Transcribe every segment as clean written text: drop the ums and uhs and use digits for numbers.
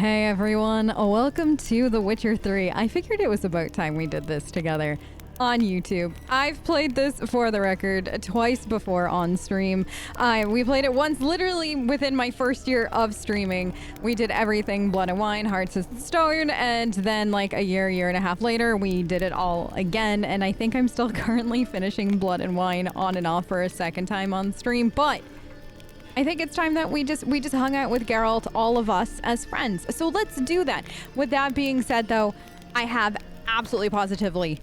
Hey everyone, welcome to The Witcher 3. I figured it was about time we did this together on YouTube. I've played this, for the record, twice before on stream. We played it once literally within my first year of streaming. We did everything Blood and Wine, Hearts of Stone, and then like a year and a half later, we did it all again. And I think I'm still currently finishing Blood and Wine on and off for a second time on stream, but I think it's time that we just hung out with Geralt, all of us as friends. So let's do that. With that being said though, I have absolutely positively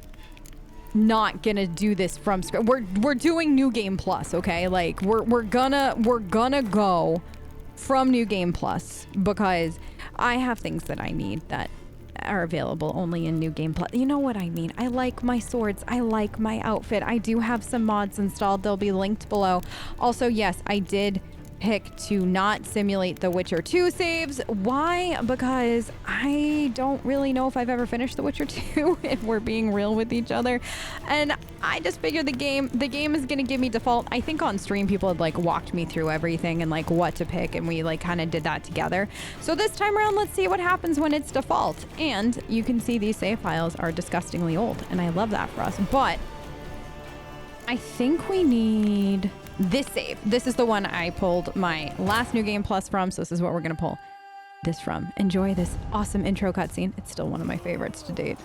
not gonna do this from scratch. We're doing New Game Plus, okay? Like we're gonna go from New Game Plus because I have things that I need that are available only in New Game Plus. You know what I mean? I like my swords. I like my outfit. I do have some mods installed. They'll be linked below. Also, yes, I did pick to not simulate the Witcher 2 saves. Why? Because I don't really know if I've ever finished the Witcher 2 if we're being real with each other. And I just figured the game is gonna give me default. I think on stream people had like walked me through everything and like what to pick, and we like kind of did that together. So this time around, let's see what happens when it's default. And you can see these save files are disgustingly old, and I love that for us. But I think we need this save. This is the one I pulled my last New Game Plus from, so this is what we're gonna pull this from. Enjoy this awesome intro cutscene. It's still one of my favorites to date.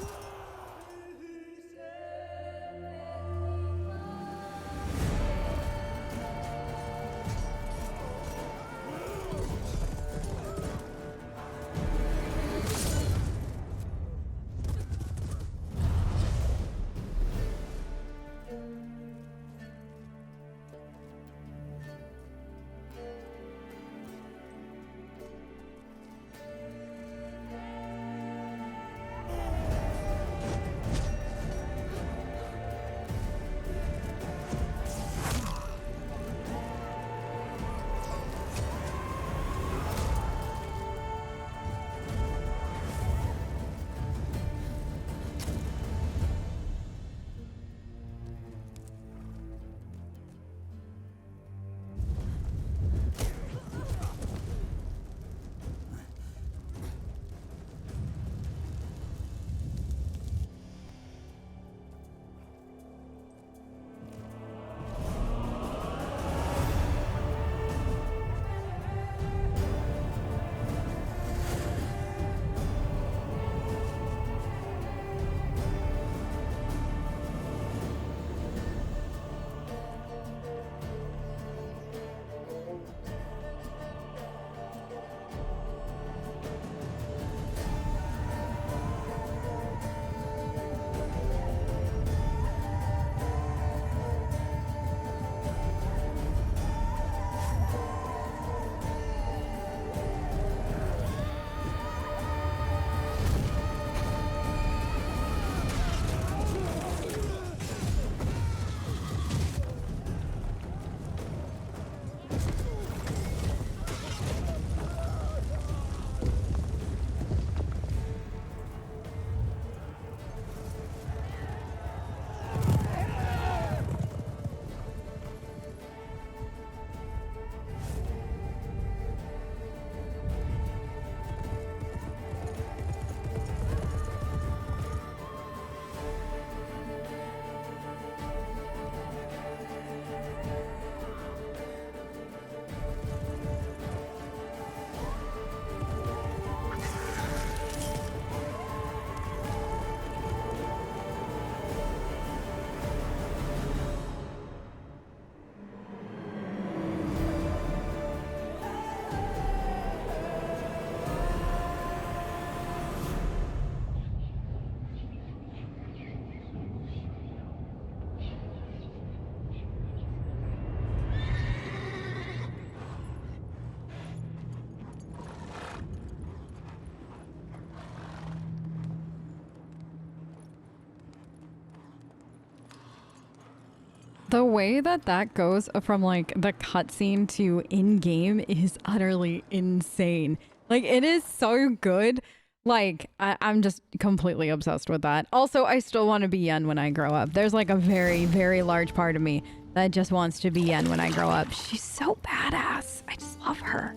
The way that goes from like the cutscene to in-game is utterly insane. Like it is so good. Like I'm just completely obsessed with that. Also, I still want to be Yen when I grow up. There's like a very, very large part of me that just wants to be Yen when I grow up. She's so badass. I just love her.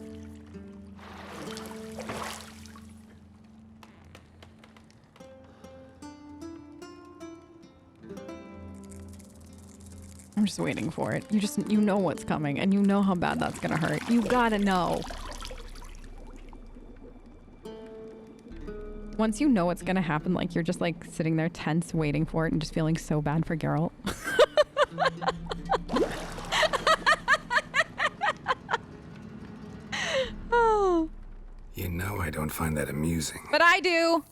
I'm just waiting for it. You know what's coming, and you know how bad that's gonna hurt. You gotta know. Once you know what's gonna happen, like, you're just, like, sitting there tense, waiting for it, and just feeling so bad for Geralt. Oh. You know I don't find that amusing. But I do.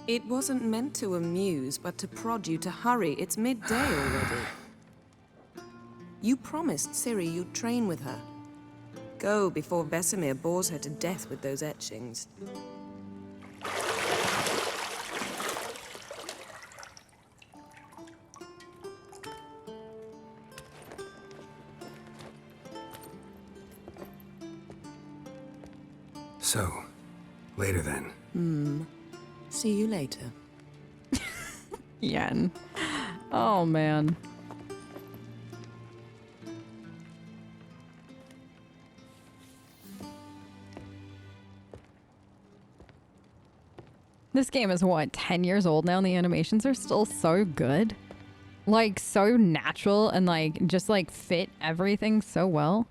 It wasn't meant to amuse, but to prod you to hurry. It's midday already. You promised Ciri you'd train with her. Go before Vesemir bores her to death with those etchings. So, later then. See you later. Yen. Oh, man. This game is, what, 10 years old now, and the animations are still so good. Like, so natural and, like, just, like, fit everything so well.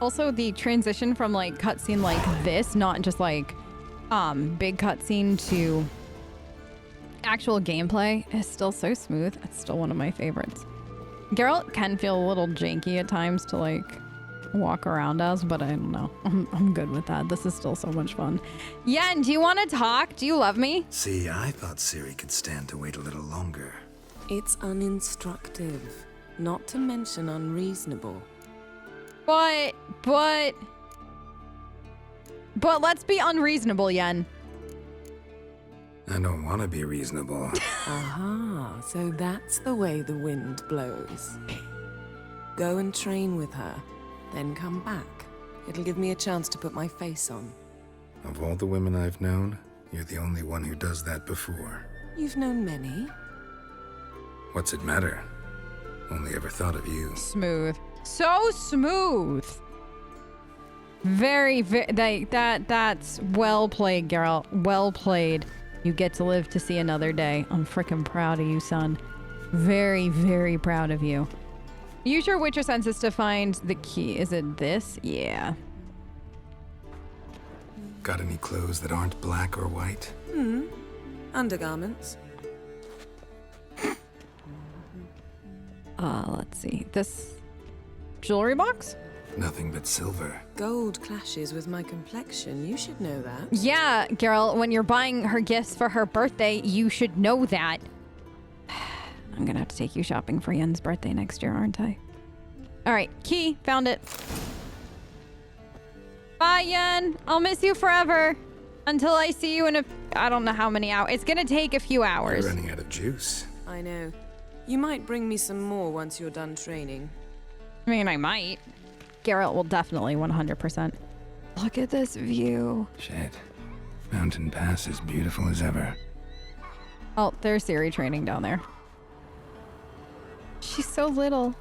Also, the transition from, like, cutscene like this, not just, like, big cutscene, to actual gameplay is still so smooth. It's still one of my favorites. Geralt can feel a little janky at times to, like, walk around as, but I don't know. I'm good with that. This is still so much fun. Yen, do you want to talk? Do you love me? See, I thought Ciri could stand to wait a little longer. It's uninstructive, not to mention unreasonable. But let's be unreasonable, Yen. I don't want to be reasonable. Aha, so that's the way the wind blows. Go and train with her, then come back. It'll give me a chance to put my face on. Of all the women I've known, you're the only one who does that before. You've known many. What's it matter? Only ever thought of you. Smooth. So smooth. Very, that's well played, Geralt. Well played. You get to live to see another day. I'm freaking proud of you, son. Very, very proud of you. Use your Witcher senses to find the key. Is it this? Yeah. Got any clothes that aren't black or white? Undergarments. Let's see. This jewelry box? Nothing but silver. Gold clashes with my complexion. You should know that. Yeah, Geralt, when you're buying her gifts for her birthday, you should know that. I'm gonna have to take you shopping for Yen's birthday next year, aren't I? All right, key, found it. Bye, Yen. I'll miss you forever. Until I see you in I don't know how many hours. It's gonna take a few hours. You're running out of juice. I know. You might bring me some more once you're done training. I mean, I might. Geralt will definitely 100%. Look at this view. Shit. Mountain Pass is beautiful as ever. Oh, there's Ciri training down there. She's so little.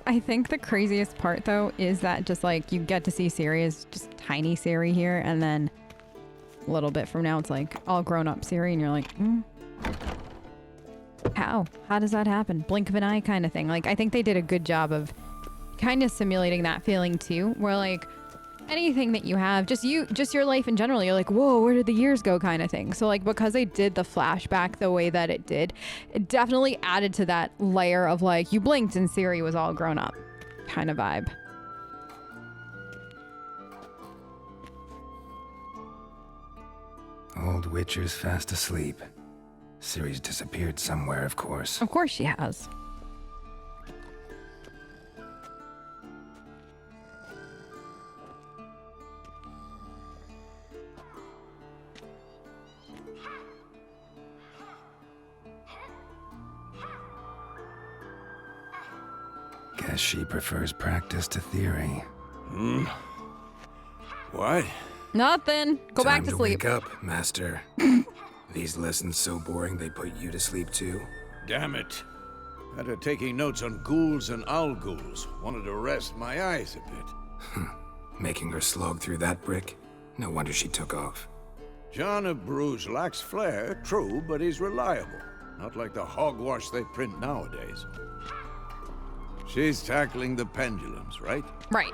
I think the craziest part, though, is that just, like, you get to see Ciri as just tiny Ciri here, and then a little bit from now, it's, like, all grown-up Ciri, and you're like, How? How does that happen? Blink of an eye kind of thing. Like, I think they did a good job of kind of simulating that feeling, too, where, like, anything that you have, just your life in general, you're like, whoa, where did the years go kind of thing. So, like, because they did the flashback the way that it did, it definitely added to that layer of, like, you blinked and Ciri was all grown up kind of vibe. Old Witcher's fast asleep. Ciri's disappeared somewhere, of course. Of course she has. Guess she prefers practice to theory. What? Nothing. Go back Time to sleep. Wake up, Master. These lessons so boring they put you to sleep too? Damn it. After taking notes on ghouls and owl ghouls, wanted to rest my eyes a bit. Making her slog through that brick? No wonder she took off. John of Bruges lacks flair, true, but he's reliable. Not like the hogwash they print nowadays. She's tackling the pendulums, right? Right.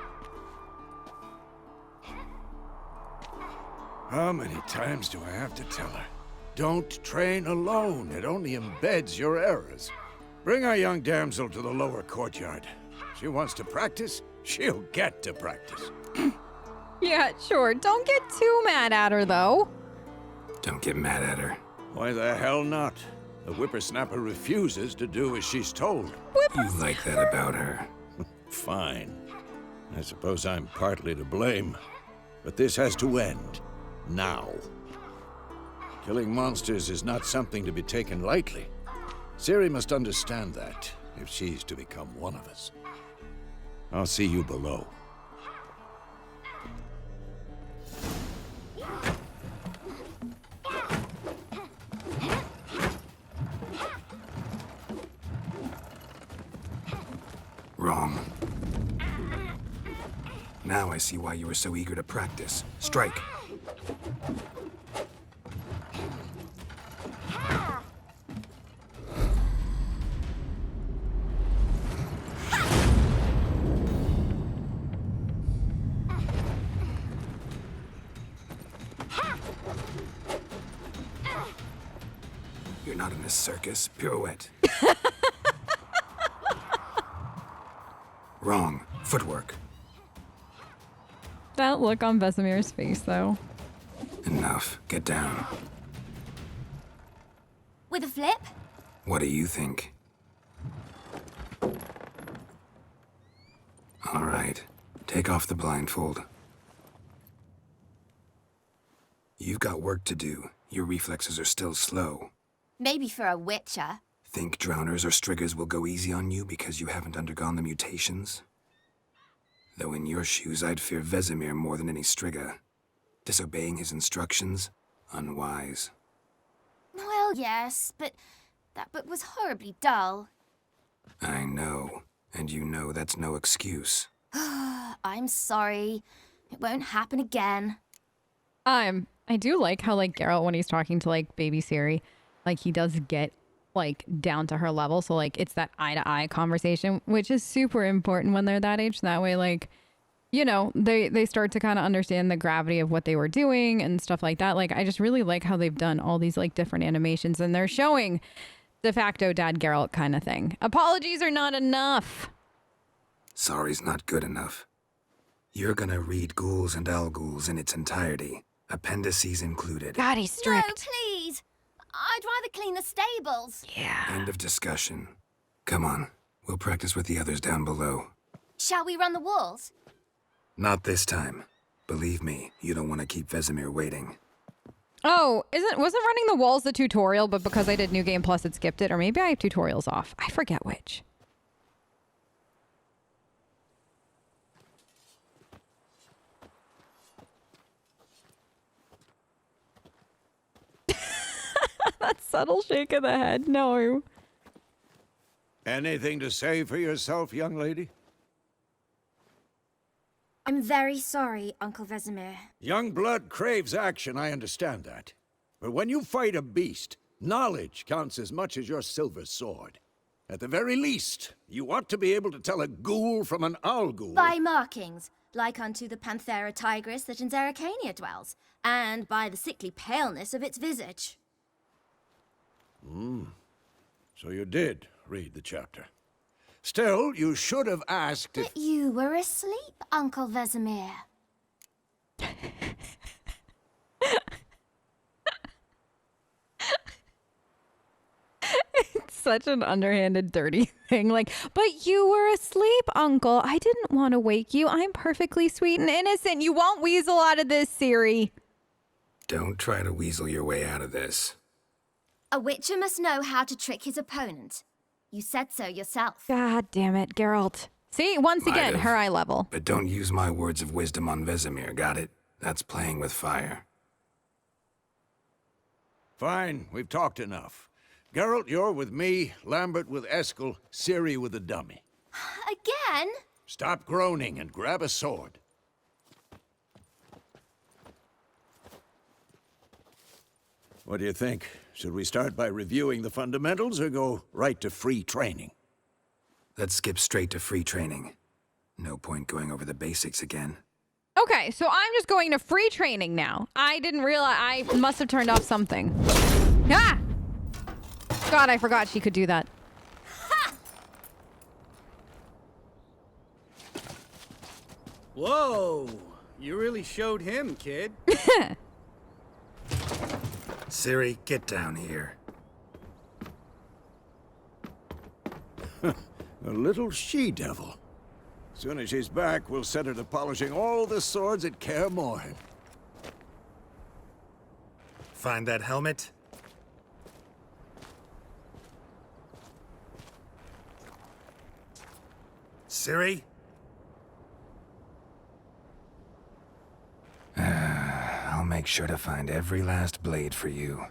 How many times do I have to tell her? Don't train alone. It only embeds your errors. Bring our young damsel to the lower courtyard. She wants to practice, she'll get to practice. Yeah, sure. Don't get too mad at her, though. Don't get mad at her. Why the hell not? The whippersnapper refuses to do as she's told. You like that about her. Fine. I suppose I'm partly to blame. But this has to end. Now. Killing monsters is not something to be taken lightly. Ciri must understand that, if she's to become one of us. I'll see you below. Wrong. Now I see why you were so eager to practice. Strike. You're not in a circus. Pirouette. Wrong. Footwork. That look on Vesemir's face, though. Enough. Get down. With a flip? What do you think? All right. Take off the blindfold. You've got work to do. Your reflexes are still slow. Maybe for a witcher. Think drowners or striggers will go easy on you because you haven't undergone the mutations? Though in your shoes, I'd fear Vesemir more than any strigger. Disobeying his instructions? Unwise. Well, yes, but that book was horribly dull. I know. And you know that's no excuse. I'm sorry. It won't happen again. I do like how, like, Geralt, when he's talking to, like, baby Ciri, like, he does get, like, down to her level. So, like, it's that eye-to-eye conversation, which is super important when they're that age. That way, like, you know, they start to kind of understand the gravity of what they were doing and stuff like that. Like, I just really like how they've done all these, like, different animations. And they're showing de facto Dad Geralt kind of thing. Apologies are not enough. Sorry's not good enough. You're gonna read Ghouls and Owl Ghouls in its entirety. Appendices included. God, he's strict. No, please. I'd rather clean the stables. Yeah. End of discussion. Come on. We'll practice with the others down below. Shall we run the walls? Not this time. Believe me, you don't want to keep Vesemir waiting. Oh, wasn't running the walls the tutorial, but because I did New Game Plus, it skipped it? Or maybe I have tutorials off. I forget which. That subtle shake of the head. No. Anything to say for yourself, young lady? I'm very sorry, Uncle Vesemir. Young blood craves action, I understand that. But when you fight a beast, knowledge counts as much as your silver sword. At the very least, you ought to be able to tell a ghoul from an owl ghoul. By markings, like unto the Panthera tigris that in Zerrikania dwells, and by the sickly paleness of its visage. So you did read the chapter. Still, you should have asked if... But you were asleep, Uncle Vesemir. It's such an underhanded, dirty thing. Like, but you were asleep, Uncle. I didn't want to wake you. I'm perfectly sweet and innocent. You won't weasel out of this, Ciri. Don't try to weasel your way out of this. A witcher must know how to trick his opponent. You said so yourself. God damn it, Geralt. See, once Might again, have. her eye level. But don't use my words of wisdom on Vesemir, got it? That's playing with fire. Fine, we've talked enough. Geralt, you're with me, Lambert with Eskel, Ciri with the dummy. Again? Stop groaning and grab a sword. What do you think? Should we start by reviewing the fundamentals or go right to free training? Let's skip straight to free training. No point going over the basics again. Okay, so I'm just going to free training now. I didn't realize I must have turned off something. Ah! God, I forgot she could do that. Whoa! You really showed him, kid. Ciri, get down here. A little she-devil. Soon as she's back, we'll set her to polishing all the swords at Kaer Morhen. Find that helmet? Ciri? I'll make sure to find every last blade for you.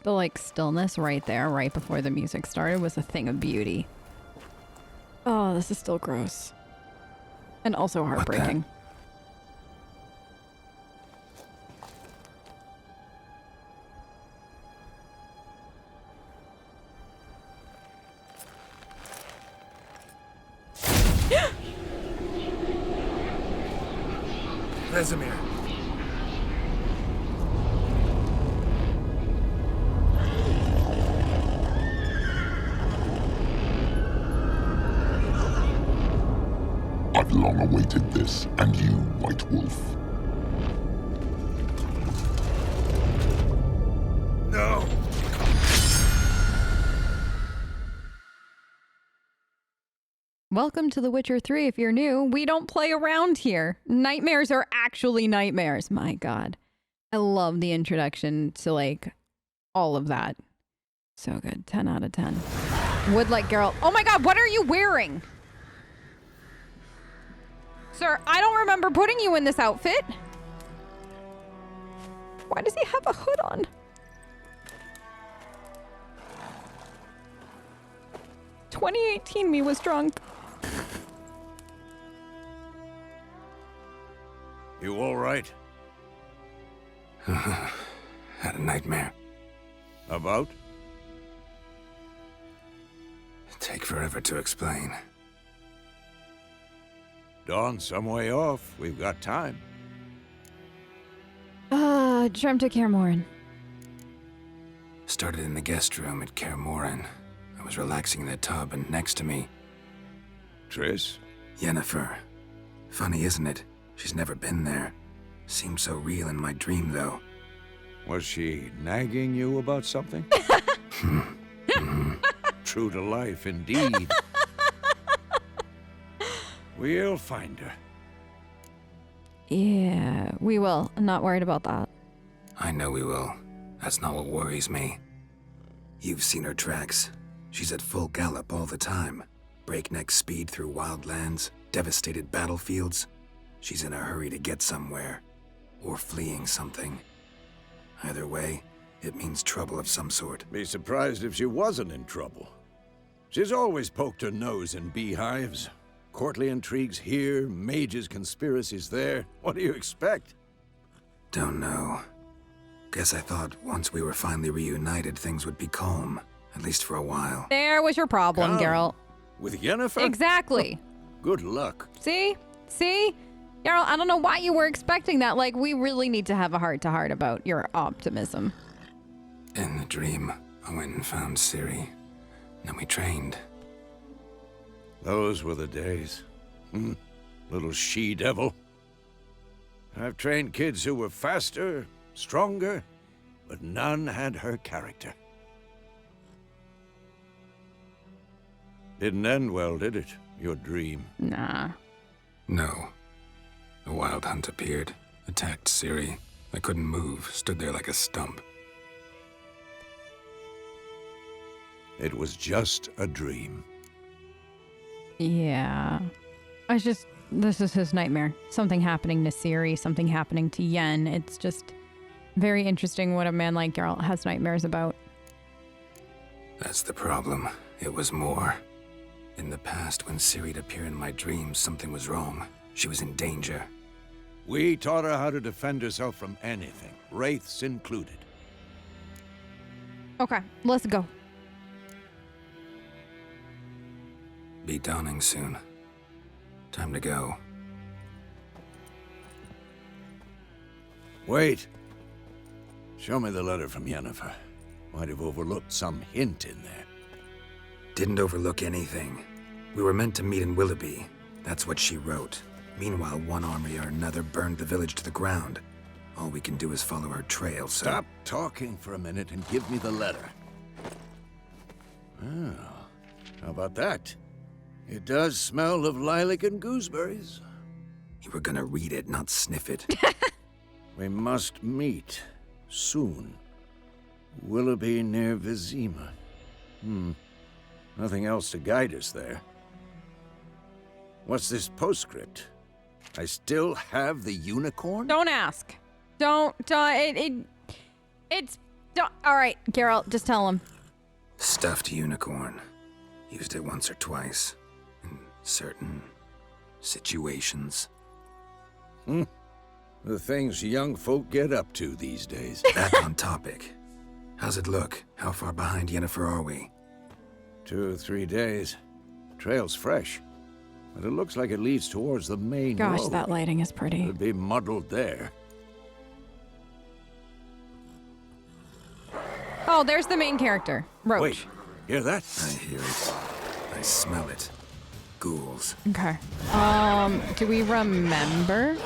The, like, stillness right there, right before the music started, was a thing of beauty. Oh, this is still gross. And also heartbreaking. Vesemir. I've long awaited this, and you, White Wolf. No! Welcome to The Witcher 3 if you're new. We don't play around here. Nightmares are actually nightmares. My God. I love the introduction to, like, all of that. So good. 10 out of 10. Would like Geralt. Oh my God, what are you wearing? Sir, I don't remember putting you in this outfit. Why does he have a hood on? "2018 me was drunk." You all right? Had a nightmare. About? Take forever to explain. Dawn, some way off. We've got time. Dreamt of Kaer Morhen. Started in the guest room at Kaer Morhen. I was relaxing in the tub, and next to me, Triss? Yennefer. Funny, isn't it? She's never been there. Seemed so real in my dream, though. Was she nagging you about something? True to life, indeed. We'll find her. Yeah, we will. I'm not worried about that. I know we will. That's not what worries me. You've seen her tracks. She's at full gallop all the time. Breakneck speed through wild lands, devastated battlefields. She's in a hurry to get somewhere. Or fleeing something. Either way, it means trouble of some sort. Be surprised if she wasn't in trouble. She's always poked her nose in beehives. Courtly intrigues here, mages' conspiracies there. What do you expect? Don't know. Guess I thought once we were finally reunited, things would be calm. At least for a while. There was your problem, Calm? Geralt. With Yennefer? Exactly. Good luck. See? See? Geralt, I don't know why you were expecting that. Like, we really need to have a heart-to-heart about your optimism. In the dream, I went and found Ciri. Then we trained. Those were the days. Little she-devil. I've trained kids who were faster, stronger, but none had her character. Didn't end well, did it? Your dream? Nah. No. A wild hunt appeared, attacked Ciri. I couldn't move, stood there like a stump. It was just a dream. Yeah. This is his nightmare. Something happening to Ciri, something happening to Yen. It's just very interesting what a man like Geralt has nightmares about. That's the problem. It was more. In the past, when Ciri'd appear in my dreams, something was wrong. She was in danger. We taught her how to defend herself from anything, wraiths included. Okay, let's go. Be dawning soon. Time to go. Wait. Show me the letter from Yennefer. Might have overlooked some hint in there. Didn't overlook anything. We were meant to meet in Willoughby. That's what she wrote. Meanwhile, one army or another burned the village to the ground. All we can do is follow her trail, so... Stop talking for a minute and give me the letter. Oh, how about that? It does smell of lilac and gooseberries. You were gonna read it, not sniff it. We must meet soon. Willoughby near Vizima. Nothing else to guide us there. What's this postscript? I still have the unicorn? Don't ask. Don't, it's, all right, Geralt, just tell him. Stuffed unicorn. Used it once or twice. In certain situations. The things young folk get up to these days. Back on topic. How's it look? How far behind Yennefer are we? 2 or 3 days. Trail's fresh, but it looks like it leads towards the main Gosh, road. that lighting is pretty. It'd be muddled there. Oh, there's the main character, Roach. Wait, hear that? I hear it. I smell it. Ghouls. Okay. Do we remember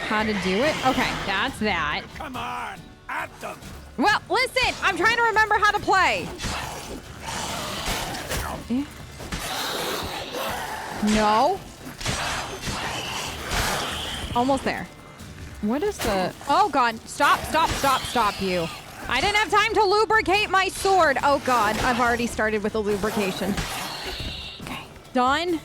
how to do it? Okay, that's that. Come on, at them! Well, listen, I'm trying to remember how to play. No. Almost there. What is the... Oh, God. Stop you. I didn't have time to lubricate my sword. Oh, God. I've already started with the lubrication. Okay. Done.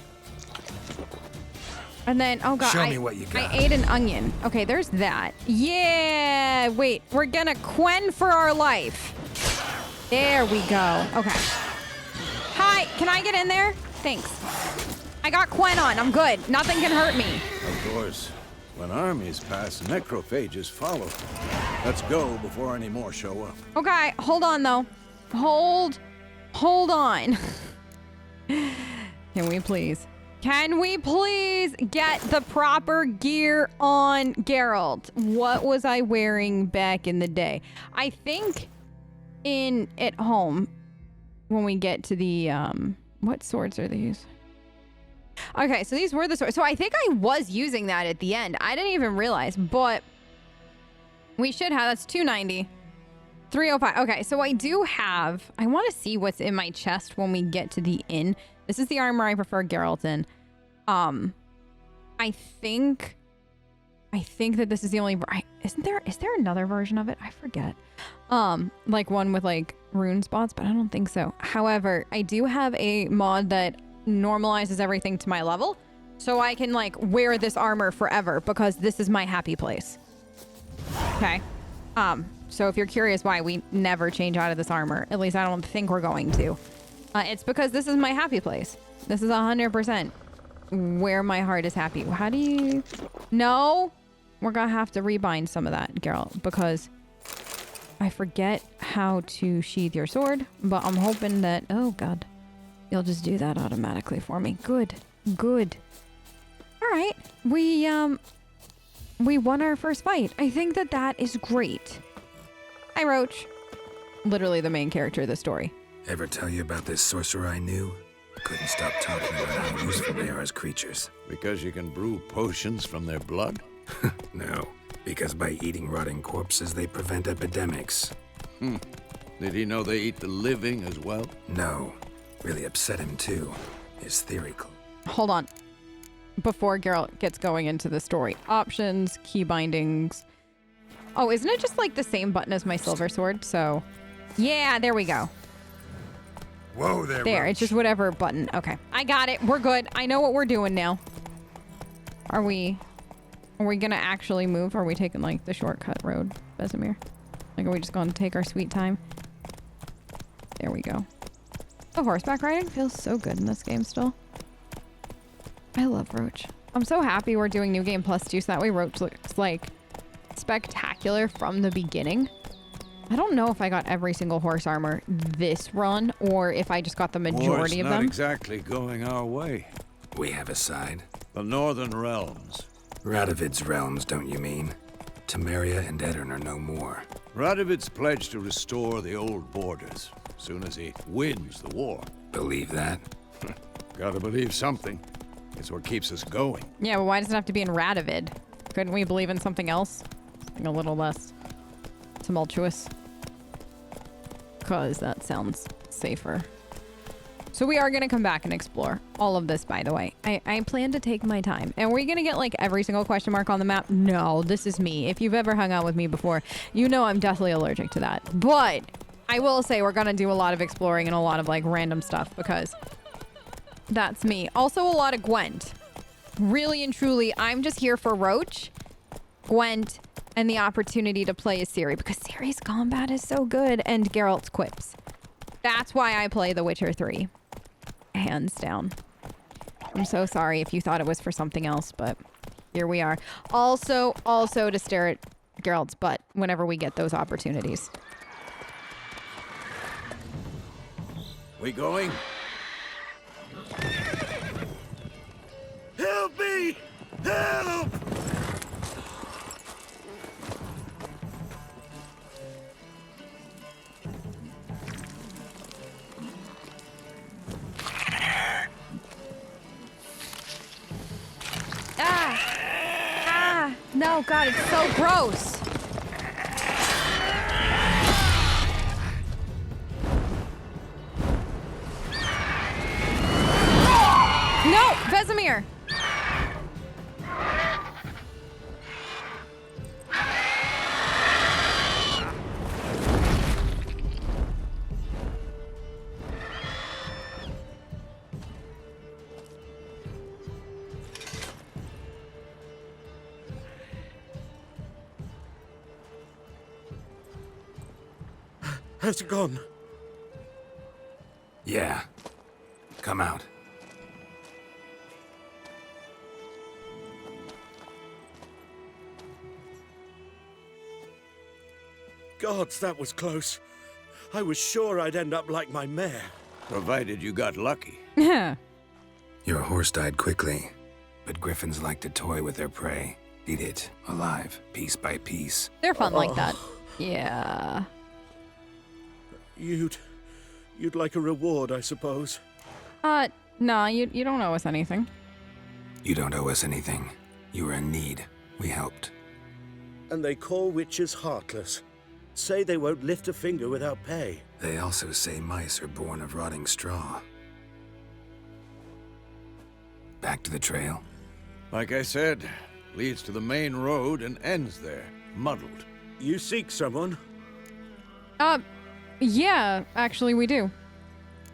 And then, oh, God. Show me what you got. I ate an onion. Okay, there's that. Yeah. Wait, we're gonna Quen for our life. There we go. Okay. Hi, can I get in there? Thanks. I got Quen on. I'm good. Nothing can hurt me. Of course. When armies pass, necrophages follow. Let's go before any more show up. Okay, hold on though. Hold on. Can we please get the proper gear on Geralt? What was I wearing back in the day? I think at home when we get to the what swords are these? Okay, so these were the swords. So I think I was using that at the end. I didn't even realize, but we should have. That's 290. 305. Okay, so I do have... I want to see what's in my chest when we get to the inn. This is the armor I prefer Geralt in. I think that this is the only... Is there another version of it? I forget. Like one with like rune spots, but I don't think so. However, I do have a mod that normalizes everything to my level, so I can like wear this armor forever because this is my happy place. Okay. So if you're curious why we never change out of this armor, at least I don't think we're going to, it's because this is my happy place. This is 100% where my heart is happy. How do you... No, we're gonna have to rebind some of that, Geralt, because I forget how to sheath your sword, but I'm hoping that... Oh, God. You'll just do that automatically for me. Good. All right. We won our first fight. I think that is great. Hi, Roach. Literally the main character of the story. Ever tell you about this sorcerer I knew? Couldn't stop talking about how useful they are as creatures. Because you can brew potions from their blood? No, because by eating rotting corpses, they prevent epidemics. Did he know they eat the living as well? No. Really upset him, too. His theory... Hold on. Before Geralt gets going into the story. Options, key bindings. Oh, isn't it just like the same button as my silver sword? So, yeah, there we go. Whoa there, There, Roach. it's just whatever button. Okay, I got it. We're good. I know what we're doing now. Are we gonna actually move? Or are we taking like the shortcut road, Vizima? Like, are we just gonna take our sweet time? There we go. The horseback riding feels so good in this game still. I love Roach. I'm so happy we're doing New Game Plus too, so that way Roach looks like spectacular from the beginning. I don't know if I got every single horse armor this run, or if I just got the majority of War's not them. exactly going our way. We have a side. The Northern Realms. Radovid's realms, don't you mean? Temeria and Edirn are no more. Radovid's pledged to restore the old borders, as soon as he wins the war. Believe that? Gotta believe something. It's what keeps us going. Yeah, but why does it have to be in Radovid? Couldn't we believe in something else? Something a little less tumultuous. Because that sounds safer. So we are going to come back and explore all of this, by the way. I plan to take my time. And we're going to get like every single question mark on the map? No, this is me. If you've ever hung out with me before, you know I'm definitely allergic to that. But I will say we're going to do a lot of exploring and a lot of like random stuff because that's me. Also a lot of Gwent. Really and truly, I'm just here for Roach, Gwent, and the opportunity to play as Ciri because Ciri's combat is so good and Geralt's quips. That's why I play The Witcher 3. Hands down. I'm so sorry if you thought it was for something else, but here we are. Also to stare at Geralt's butt whenever we get those opportunities. We going? Help me! Help! No, God, it's so gross. No, Vizima. Has it gone? Yeah. Come out. Gods, that was close. I was sure I'd end up like my mare. Provided you got lucky. Yeah. Your horse died quickly, but griffins like to toy with their prey. Eat it alive, piece by piece. They're fun like that. Yeah. You'd like a reward, I suppose. No, you don't owe us anything. You don't owe us anything. You were in need. We helped. And they call witches heartless. Say they won't lift a finger without pay. They also say mice are born of rotting straw. Back to the trail? Like I said, leads to the main road and ends there, muddled. You seek someone? Yeah, actually we do.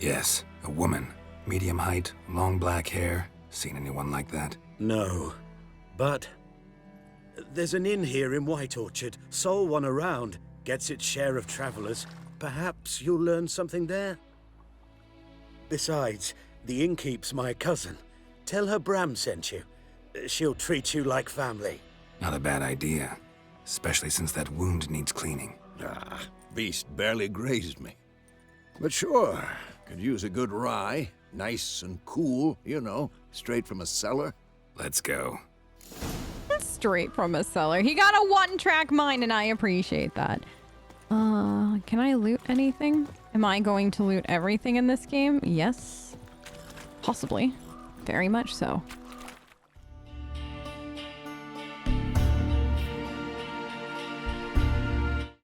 Yes, a woman. Medium height, long black hair. Seen anyone like that? No. But there's an inn here in White Orchard. Sole one around. Gets its share of travelers. Perhaps you'll learn something there? Besides, the innkeep's my cousin. Tell her Bram sent you. She'll treat you like family. Not a bad idea. Especially since that wound needs cleaning. Ah, beast barely grazed me. But sure, could use a good rye. Nice and cool, you know, straight from a cellar. Let's go. Straight from a cellar. He got a one-track mind, and I appreciate that. Can I loot anything? Am I going to loot everything in this game? Yes. Possibly. Very much so.